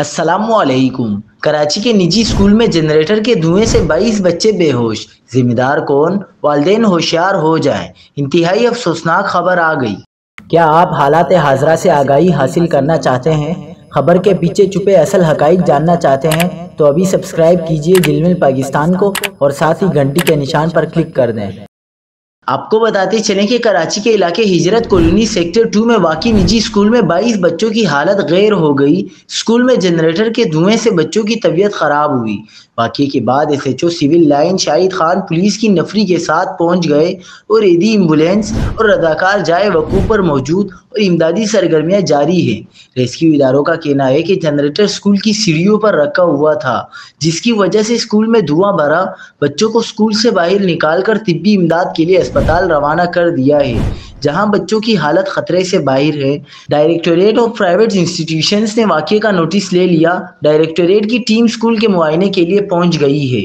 السلام علیکم۔ کراچی کے نجی اسکول میں جنریٹر کے دھوئیں سے 22 بچے بے ہوش، ذمہ دار کون؟ والدین ہوشیار ہو جائیں، انتہائی افسوسناک خبر آ گئی۔ کیا آپ حالات حاضرہ سے آگاہی حاصل کرنا چاہتے ہیں؟ خبر کے پیچھے چھپے اصل حقائق جاننا چاہتے ہیں تو ابھی سبسکرائب کیجئے جلمل پاکستان کو اور ساتھ ہی گھنٹی کے نشان پر کلک کر دیں۔ آپ کو بتاتے چلیں کہ کراچی کے علاقے ہجرت کالونی سیکٹر 2 میں واقع نجی اسکول میں 22 بچوں کی حالت غیر ہو گئی۔ اسکول میں جنریٹر کے دھوئیں سے بچوں کی طبیعت خراب ہوئی۔ واقعے کے بعد S H O civil line Shahid Khan police کی نفری کے ساتھ پہنچ گئے اور ایدی ایمبولینس اور رضاکار جائے وقوع پر موجود اور امدادی سرگرمیاں جاری ہیں۔ ریسکیو اداروں کا کہنا ہے کہ جنریٹر اسکول کی سیڑھیوں پر رکھا ہوا تھا، جس کی وجہ سے اسکول میں دھواں بھرا۔ بچوں کو اسکول سے باہر نکال کر طبی امداد کے لیے اسپتال روانہ کر دیا ہے، جہاں بچوں کی حالت خطرے سے باہر ہے۔ ڈائریکٹوریٹ آف پرائیویٹ انسٹیٹیوشنز نے واقعے کا نوٹس لے لیا۔ ڈائریکٹوریٹ کی ٹیم اسکول کے معائنے کے لیے پہنچ گئی ہے۔